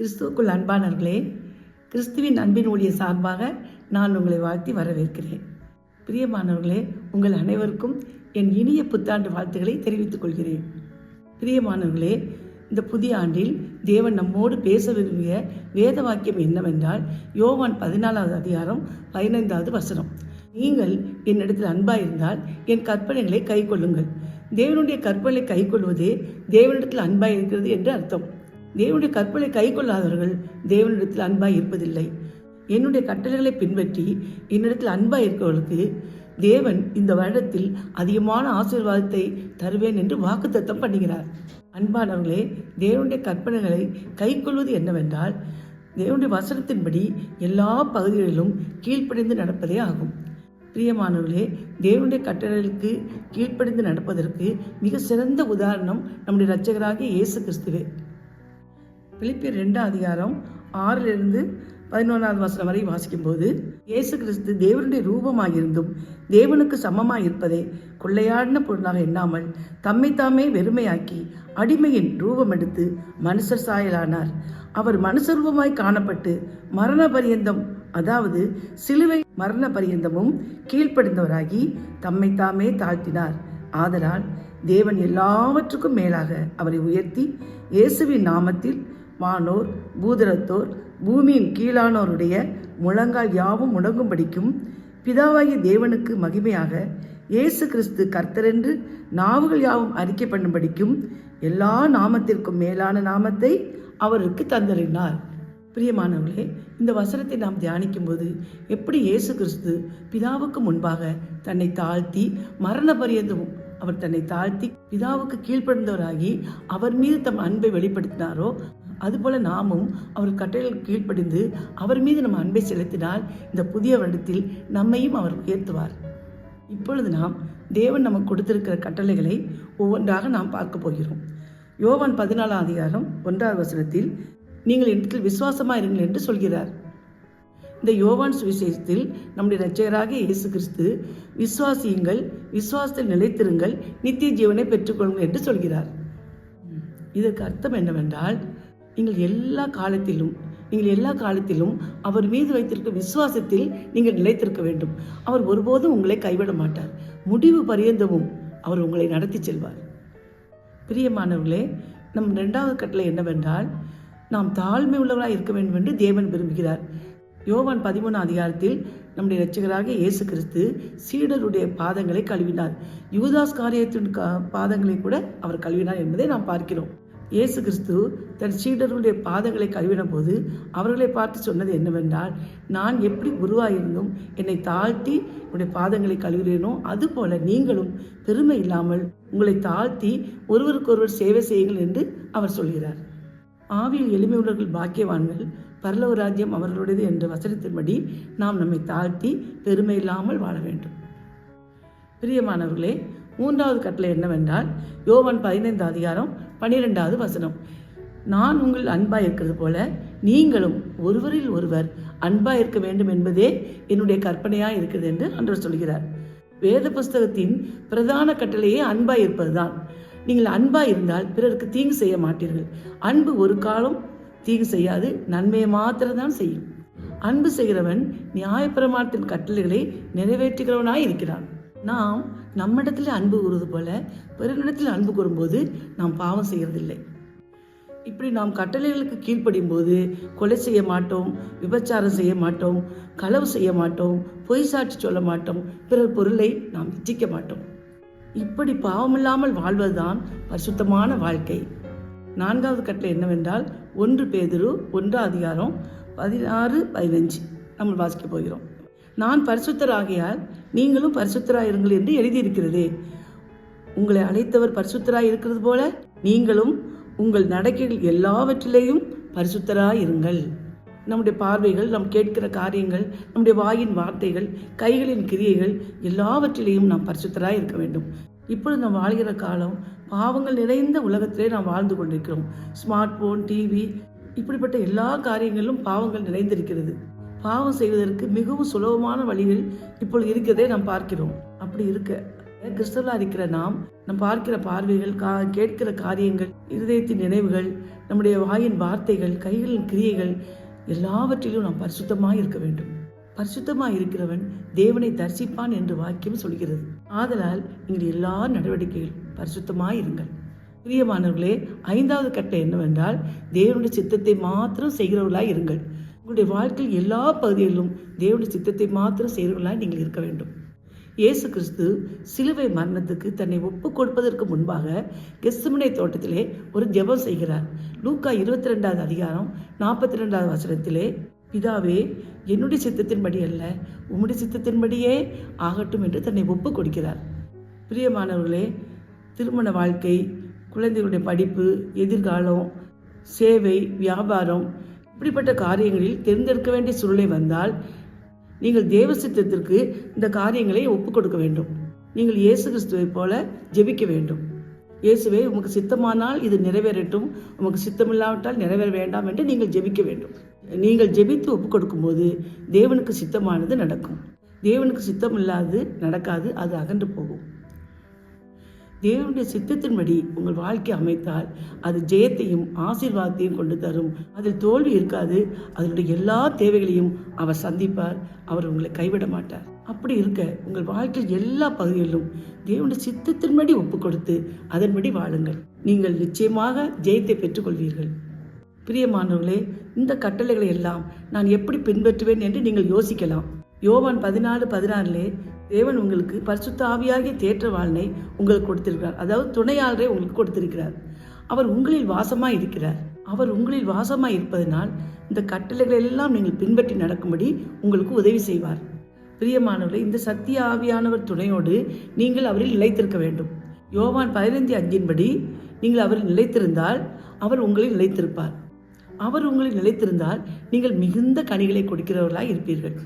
கிறிஸ்துவுக்குள் அன்பானவர்களே, கிறிஸ்துவின் அன்பின் ஊழிய சார்பாக நான் உங்களை வாழ்த்தி வரவேற்கிறேன். பிரியமானவர்களே, உங்கள் அனைவருக்கும் என் இனிய புத்தாண்டு வாழ்த்துக்களை தெரிவித்துக் கொள்கிறேன். பிரியமானவர்களே, இந்த புதிய ஆண்டில் தேவன் நம்மோடு பேச விரும்பிய வேத வாக்கியம் என்னவென்றால் யோவான் 14வது அதிகாரம் 15வது வசனம். நீங்கள் என்னிடத்தில் அன்பாயிருந்தால் என் கற்பனைகளை கை கொள்ளுங்கள். தேவனுடைய கற்பனை கை கொள்வதே தேவனிடத்தில் அன்பாய் இருக்கிறது என்று அர்த்தம். தேவனுடைய கற்பனை கை கொள்ளாதவர்கள் தேவனிடத்தில் அன்பாய் இருப்பதில்லை. என்னுடைய கட்டளைகளை பின்பற்றி என்னிடத்தில் அன்பாய் இருக்கிறவர்களுக்கு தேவன் இந்த வருடத்தில் அதிகமான ஆசீர்வாதத்தை தருவேன் என்று வாக்குத்தத்தம் பண்ணுகிறார். அன்பானவர்களே, தேவனுடைய கற்பனைகளை கை கொள்வது என்னவென்றால் தேவனுடைய வசனத்தின்படி எல்லா பகுதிகளிலும் கீழ்ப்படிந்து நடப்பதே ஆகும். பிரியமானவர்களே, தேவனுடைய கட்டளைகளுக்கு கீழ்ப்படிந்து நடப்பதற்கு மிக சிறந்த உதாரணம் நம்முடைய இரட்சகராகிய இயேசு கிறிஸ்துவே. பிலிப்பியர் 2 அதிகாரம் 6லிருந்து 11வது வசனம் வரை வாசிக்கும்போது, இயேசு கிறிஸ்து தேவனுடைய ரூபமாயிருந்தும் தேவனுக்கு சமமாயிருப்பதை கொள்ளையாடின பொருளாக எண்ணாமல் தம்மைத்தாமே வெறுமையாக்கி அடிமையின் ரூபம் எடுத்து மனுஷர் சாயலானார். அவர் மனுஷரூபமாய் காணப்பட்டு மரண பரியந்தம், அதாவது சிலுவை மரண பரியந்தமும் கீழ்ப்படிந்தவராகி தம்மைத்தாமே தாழ்த்தினார். ஆதலால் தேவன் எல்லாவற்றுக்கும் மேலாக அவரை உயர்த்தி இயேசுவின் நாமத்தில் வானோர் பூதரத்தோர் பூமியின் கீழானோருடைய முழங்கால் யாவும் முடங்கும்படிக்கும் பிதாவாகிய தேவனுக்கு மகிமையாக இயேசு கிறிஸ்து கர்த்தரென்று நாவுகள் யாவும் அறிக்கை பண்ணும்படிக்கும் எல்லா நாமத்திற்கும் மேலான நாமத்தை அவருக்கு தந்தறினார். பிரியமானவர்களே, இந்த வசனத்தை நாம் தியானிக்கும் போது எப்படி இயேசு கிறிஸ்து பிதாவுக்கு முன்பாக தன்னை தாழ்த்தி மரண பரியந்தமும் அவர் தன்னை தாழ்த்தி பிதாவுக்கு கீழ்ப்படிந்தவராகி அவர் மீது தம் அன்பை வெளிப்படுத்தினாரோ, அதுபோல நாமும் அவர் கட்டளைகள் கீழ்ப்படிந்து அவர் மீது நம்ம அன்பை செலுத்தினால் இந்த புதிய வருடத்தில் நம்மையும் அவர் உயர்த்துவார். இப்பொழுது நாம் தேவன் நமக்கு கொடுத்திருக்கிற கட்டளைகளை ஒவ்வொன்றாக நாம் பார்க்க போகிறோம். யோவான் 14 அதிகாரம் 1வது வசனத்தில் நீங்கள் என்னிடத்தில் விசுவாசமாக இருங்கள் என்று சொல்கிறார். இந்த யோவான் சுவிசேஷத்தில் நம்முடைய இரட்சகராகிய இயேசு கிறிஸ்து விசுவாசியுங்கள், விசுவாசத்தில் நிலைத்திருங்கள், நித்திய ஜீவனை பெற்றுக்கொள்ளுங்கள் என்று சொல்கிறார். இதற்கு அர்த்தம் என்னவென்றால் நீங்கள் எல்லா காலத்திலும் அவர் மீது வைத்திருக்கும் விசுவாசத்தில் நீங்கள் நிலைத்திருக்க வேண்டும். அவர் ஒருபோதும் உங்களை கைவிட மாட்டார். முடிவு பரியந்தமும் அவர் உங்களை நடத்தி செல்வார். பிரியமானவர்களே, நம் 2வது கட்டளை என்னவென்றால் நாம் தாழ்மை உள்ளவராக இருக்க வேண்டும் என்று தேவன் விரும்புகிறார். யோவான் 13 அதிகாரத்தில் நம்முடைய இரட்சகராகிய இயேசு கிறிஸ்து சீடருடைய பாதங்களை கழுவினார். யூதாஸ் காரியத்தின் பாதங்களை கூட அவர் கழுவினார் என்பதை நாம் பார்க்கிறோம். இயேசு கிறிஸ்து தன் சீடர்களுடைய பாதங்களை கழுவின போது அவர்களை பார்த்து சொன்னது என்னவென்றால், நான் எப்படி குருவாயிருந்தும் என்னை தாழ்த்தி என்னுடைய பாதங்களை கழுவினோ அதுபோல நீங்களும் பெருமை இல்லாமல் உங்களை தாழ்த்தி ஒருவருக்கொருவர் சேவை செய்யுங்கள் என்று அவர் சொல்கிறார். ஆவியில் எளிமையுள்ளவர்கள் பாக்கியவான்கள், பரலோக ராஜ்யம் அவர்களுடையது என்ற வசனத்தின்படி நாம் நம்மை தாழ்த்தி பெருமை இல்லாமல் வாழ வேண்டும். பிரியமானவர்களே, 3வது கட்டளை என்னவென்றால் யோவான் 15 அதிகாரம் 12வது வசனம். நான் உங்கள் அன்பாய் இருக்கிறது போல நீங்களும் ஒருவரில் ஒருவர் அன்பாய் இருக்க வேண்டும் என்பதே என்னுடைய கற்பனையாக இருக்கிறது என்று ஆண்டவர் சொல்கிறார். வேத புஸ்தகத்தின் பிரதான கட்டளையே அன்பாய் இருப்பதுதான். நீங்கள் அன்பாய் இருந்தால் பிறருக்கு தீங்கு செய்ய மாட்டீர்கள். அன்பு ஒரு காலம் தீங்கு செய்யாது, நன்மையை மாத்திரம்தான் செய்யும். அன்பு செய்கிறவன் நியாயப்பிரமாணத்தின் கட்டளைகளை நிறைவேற்றுகிறவனாய் இருக்கிறான். நாம் நம்மிடத்தில் அன்பு கூறுவது போல பிறரிடத்தில் அன்பு கூறும்போது நாம் பாவம் செய்கிறதில்லை. இப்படி நாம் கட்டளைகளுக்கு கீழ்ப்படியும் போது கொலை செய்ய மாட்டோம், விபச்சாரம் செய்ய மாட்டோம், களவு செய்ய மாட்டோம், பொய் சாட்சி சொல்ல மாட்டோம், பிறர் பொருளை நாம் இச்சிக்க மாட்டோம். இப்படி பாவமில்லாமல் வாழ்வதுதான் பரிசுத்தமான வாழ்க்கை. 4வது கட்டளை என்னவென்றால் 1 பேதுரு 1 அதிகாரம் 16-15 நம்ம வாசிக்க போகிறோம். நான் பரிசுத்தராகையால் நீங்களும் பரிசுத்தராயிருங்கள் என்று எழுதியிருக்கிறதே. உங்களை அழைத்தவர் பரிசுத்தராய் இருக்கிறது போல நீங்களும் உங்கள் நடக்கைகள் எல்லாவற்றிலேயும் பரிசுத்தராயிருங்கள். நம்முடைய பார்வைகள், நம் கேட்கிற காரியங்கள், நம்முடைய வாயின் வார்த்தைகள், கைகளின் கிரியைகள் எல்லாவற்றிலேயும் நாம் பரிசுத்தராய் இருக்க வேண்டும். இப்பொழுது நாம் வாழ்கிற காலம் பாவங்கள் நிறைந்த உலகத்திலே நாம் வாழ்ந்து கொண்டிருக்கிறோம். ஸ்மார்ட் போன், டிவி, இப்படிப்பட்ட எல்லா காரியங்களிலும் பாவங்கள் நிறைந்திருக்கிறது. பாவம் செய்வதற்கு மிகவும் சுலபமான வழிகள் இப்பொழுது இருக்கிறதே நாம் பார்க்கிறோம். அப்படி இருக்க கிறிஸ்தவர்களாக இருக்கிற நாம் பார்க்கிற பார்வைகள், கேட்கிற காரியங்கள், இருதயத்தின் நினைவுகள், நம்முடைய வாயின் வார்த்தைகள், கைகளின் கிரியைகள் எல்லாவற்றிலும் நாம் பரிசுத்தமாக இருக்க வேண்டும். பரிசுத்தமாக இருக்கிறவன் தேவனை தரிசிப்பான் என்று வாக்கியம் சொல்கிறது. ஆதலால் நீங்கள் எல்லா நடவடிக்கைகளும் பரிசுத்தமாக இருங்கள். பிரியமானவர்களே, 5வது கட்டளை என்னவென்றால், தேவனுடைய சித்தத்தை மாத்திரம் செய்கிறவர்களாய் இருங்கள். உங்களுடைய வாழ்க்கையில் எல்லா பகுதிகளிலும் தேவனுடைய சித்தத்தை மாத்திரம் செய்கிறவர்களாய் நீங்கள் இருக்க வேண்டும். இயேசு கிறிஸ்து சிலுவை மரணத்துக்கு தன்னை ஒப்பு கொடுப்பதற்கு முன்பாக கெத்செமனே தோட்டத்திலே ஒரு ஜெபம் செய்கிறார். லூக்கா 22வது அதிகாரம் 42வது வசனத்திலே, பிதாவே, என்னுடைய சித்தத்தின்படி அல்ல, உம்முடைய சித்தத்தின்படியே ஆகட்டும் என்று தன்னை ஒப்பு கொடுக்கிறார். பிரியமானவர்களே, திருமண வாழ்க்கை, குழந்தைகளுடைய படிப்பு, எதிர்காலம், சேவை, வியாபாரம், இப்படிப்பட்ட காரியங்களில் தேர்ந்தெடுக்க வேண்டிய சூழ்நிலை வந்தால் நீங்கள் தேவ சித்தத்திற்கு இந்த காரியங்களை ஒப்புக் கொடுக்க வேண்டும். நீங்கள் இயேசு கிறிஸ்துவை போல ஜெபிக்க வேண்டும். இயேசுவே, உமக்கு சித்தமானால் இது நிறைவேறட்டும், உமக்கு சித்தமில்லாவிட்டால் நிறைவேற வேண்டாம் என்று நீங்கள் ஜெபிக்க வேண்டும். நீங்கள் ஜெபித்து ஒப்புக் கொடுக்கும்போது தேவனுக்கு சித்தமானது நடக்கும். தேவனுக்கு சித்தம் இல்லாது நடக்காது, அது அகன்று போகும். தேவனுடைய சித்தத்தின்படி உங்கள் வாழ்க்கை அமைத்தால் அது ஜெயத்தையும் ஆசீர்வாதத்தையும் கொண்டு தரும். அதில் தோல்வி இருக்காது. அதனுடைய எல்லா தேவைகளையும் அவர் சந்திப்பார். அவர் உங்களை கைவிட மாட்டார். அப்படி இருக்க உங்கள் வாழ்க்கையில் எல்லா பகுதிகளிலும் தேவனுடைய சித்தத்தின்படி ஒப்பு கொடுத்து அதன்படி வாழுங்கள். நீங்கள் நிச்சயமாக ஜெயத்தை பெற்றுக்கொள்வீர்கள். பிரியமானவர்களே, இந்த கட்டளைகளை எல்லாம் நான் எப்படி பின்பற்றுவேன் என்று நீங்கள் யோசிக்கலாம். யோவான் 14:16 தேவன் உங்களுக்கு பரிசுத்த ஆவியாகிய தேற்றவாளனை உங்களுக்கு கொடுத்திருக்கிறார். அதாவது துணையாளரை உங்களுக்கு கொடுத்திருக்கிறார். அவர் உங்களில் வாசமாய் இருக்கிறார். அவர் உங்களில் வாசமாய் இருப்பதனால் இந்த கட்டளைகளை எல்லாம் நீங்கள் பின்பற்றி நடக்கும்படி உங்களுக்கு உதவி செய்வார். பிரியமானவர்களே, இந்த சத்திய ஆவியானவர் துணையோடு நீங்கள் அவரில் நிலைத்திருக்க வேண்டும். யோவான் 15:5 நீங்கள் அவரில் நிலைத்திருந்தால் அவர் உங்களில் நிலைத்திருப்பார். அவர் உங்களில் நிலைத்திருந்தால் நீங்கள் மிகுந்த கனிகளை கொடுக்கிறவர்களாய் இருப்பீர்கள்.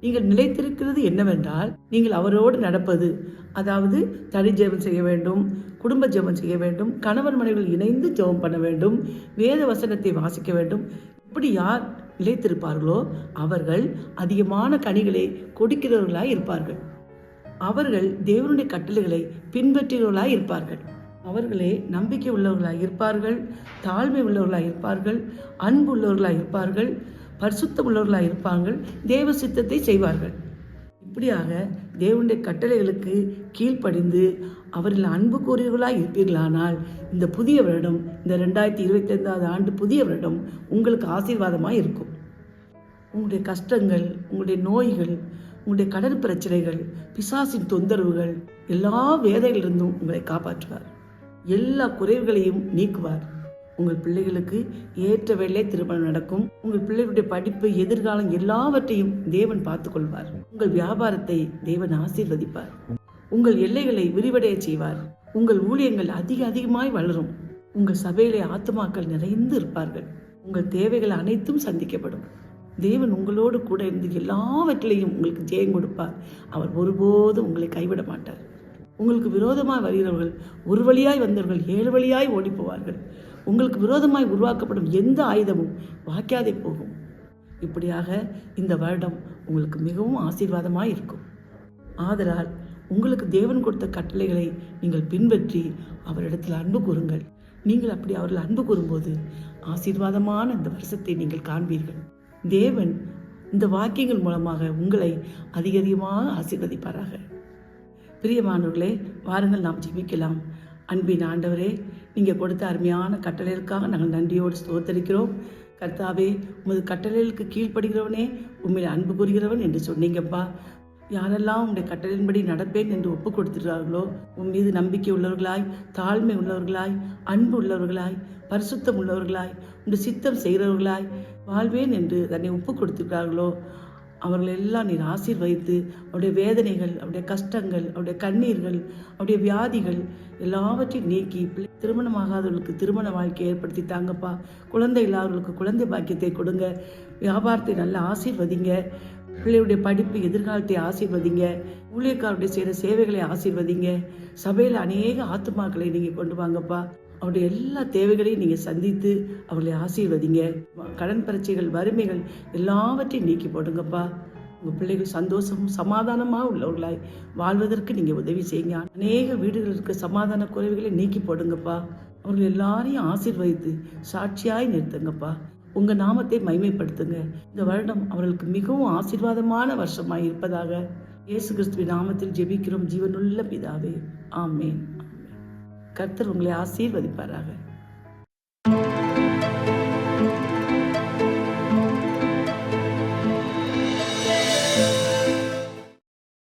நீங்கள் நிலைத்திருக்கிறது என்னவென்றால், நீங்கள் அவரோடு நடப்பது. அதாவது தனி ஜெபம் செய்ய வேண்டும், குடும்ப ஜெபம் செய்ய வேண்டும், கணவன் மனைவிகள் இணைந்து ஜெபம் பண்ண வேண்டும், வேத வசனத்தை வாசிக்க வேண்டும். இப்படி யார் நிலைத்திருப்பார்களோ அவர்கள் அதிகமான கனிகளை கொடுக்கிறவர்களாய் இருப்பார்கள். அவர்கள் தேவனுடைய கட்டளைகளை பின்பற்றுகிறவர்களாய் இருப்பார்கள். அவர்களே நம்பிக்கை உள்ளவர்களாய் இருப்பார்கள், தாழ்மை உள்ளவர்களாய் இருப்பார்கள், அன்பு உள்ளவர்களாய் இருப்பார்கள், பரிசுத்தம் உள்ளவர்களாக இருப்பார்கள், தேவ சித்தத்தை செய்வார்கள். இப்படியாக தேவனுடைய கட்டளைகளுக்கு கீழ்ப்படிந்து அவரில் அன்பு கூறியவர்களாக இருப்பீர்களானால் இந்த புதிய வருடம், இந்த 2025வது ஆண்டு புதிய வருடம் உங்களுக்கு ஆசீர்வாதமாக இருக்கும். உங்களுடைய கஷ்டங்கள், உங்களுடைய நோய்கள், உங்களுடைய கடன் பிரச்சனைகள், பிசாசின் தொந்தரவுகள், எல்லா வேதைகளிலிருந்தும் உங்களை காப்பாற்றுவார். எல்லா குறைவுகளையும் நீக்குவார். உங்கள் பிள்ளைகளுக்கு ஏற்ற வேலை திருமணம் நடக்கும். உங்கள் பிள்ளைகளுடைய படிப்பு, எதிர்காலம் எல்லாவற்றையும் தேவன் பார்த்துக் கொள்வார். உங்கள் வியாபாரத்தை தேவன் ஆசீர்வதிப்பார். உங்கள் எல்லைகளை விரிவடைய செய்வார். உங்கள் ஊழியங்கள் அதிகமாய் வளரும். உங்கள் சபையிலே ஆத்துமாக்கள் நிறைந்து இருப்பார்கள். உங்கள் தேவைகள் அனைத்தும் சந்திக்கப்படும். தேவன் உங்களோடு கூட இருந்து எல்லாவற்றிலையும் உங்களுக்கு ஜெயம் கொடுப்பார். அவர் ஒருபோதும் உங்களை கைவிட மாட்டார். உங்களுக்கு விரோதமாய் வருகிறவர்கள், ஒரு வழியாய் வந்தவர்கள் 7 வழியாய் ஓடி போவார்கள். உங்களுக்கு விரோதமாய் உருவாக்கப்படும் எந்த ஆயுதமும் வாய்க்காதே போகும். இப்படியாக இந்த வருடம் உங்களுக்கு மிகவும் ஆசீர்வாதமாய் இருக்கும். ஆதலால் உங்களுக்கு தேவன் கொடுத்த கட்டளைகளை நீங்கள் பின்பற்றி அவரிடத்தில் அன்பு கூறுங்கள். நீங்கள் அப்படி அவர்கள் அன்பு கூறும்போது ஆசீர்வாதமான இந்த வருஷத்தை நீங்கள் காண்பீர்கள். தேவன் இந்த வாக்கியங்கள் மூலமாக உங்களை அதிகமாக ஆசீர்வதிப்பாராக. பிரியமானவர்களே, வாருங்கள் நாம் ஜெபிக்கலாம். அன்பின் ஆண்டவரே, நீங்கள் கொடுத்த அருமையான கட்டளைகளுக்காக நாங்கள் நன்றியோடு ஸ்தோத்தரிக்கிறோம். கர்த்தாவே, உமது கட்டளைகளுக்கு கீழ்ப்படுகிறவனே உண்மையில் அன்பு கூறுகிறவன் என்று சொன்னீங்கப்பா. யாரெல்லாம் உங்களுடைய கட்டளையின்படி நடப்பேன் என்று ஒப்பு கொடுத்துட்டார்களோ, உன் மீது நம்பிக்கை உள்ளவர்களாய், தாழ்மை உள்ளவர்களாய், அன்பு உள்ளவர்களாய், பரிசுத்தம் உள்ளவர்களாய், உங்களுடைய சித்தம் செய்கிறவர்களாய் வாழ்வேன் என்று தன்னை ஒப்பு கொடுத்துட்டார்களோ, அவர்கள் எல்லாம் நீர் ஆசீர்வதித்து அவருடைய வேதனைகள், அவருடைய கஷ்டங்கள், அவருடைய கண்ணீர்கள், அவருடைய வியாதிகள் எல்லாவற்றையும் நீக்கி திருமணமாகாதவர்களுக்கு திருமண வாழ்க்கையை ஏற்படுத்தி தாங்கப்பா. குழந்தை இல்லாதவர்களுக்கு குழந்தை பாக்கியத்தை கொடுங்க. வியாபாரத்தை நல்லா ஆசீர்வதிங்க. பிள்ளையுடைய படிப்பு, எதிர்காலத்தை ஆசீர்வதிங்க. ஊழியக்காரருடைய செய்கிற சேவைகளை ஆசீர்வதிங்க. சபையில் அநேக ஆத்துமாக்களை நீங்கள் கொண்டு வாங்கப்பா. அவருடைய எல்லா தேவைகளையும் நீங்கள் சந்தித்து அவர்களை ஆசீர்வதிங்க. கடன் பிரச்சனைகள், வறுமைகள் எல்லாவற்றையும் நீக்கி போடுங்கப்பா. உங்கள் பிள்ளைகள் சந்தோஷமும் சமாதானமாக உள்ளவர்களாய் வாழ்வதற்கு நீங்கள் உதவி செய்யுங்க. அநேக வீடுகளுக்கு சமாதான குறைவுகளை நீக்கி போடுங்கப்பா. அவர்கள் எல்லாரையும் ஆசீர்வதித்து சாட்சியாய் நிறுத்துங்கப்பா. உங்கள் நாமத்தை மகிமைப்படுத்துங்க. இந்த வருடம் அவர்களுக்கு மிகவும் ஆசீர்வாதமான வருஷமாய் இருப்பதாக இயேசு கிறிஸ்துவின் நாமத்தில் ஜெபிக்கிறோம் ஜீவனுள்ள பிதாவே. ஆமேன். கர்த்தர் உங்களை ஆசீர்வதிப்பாராக.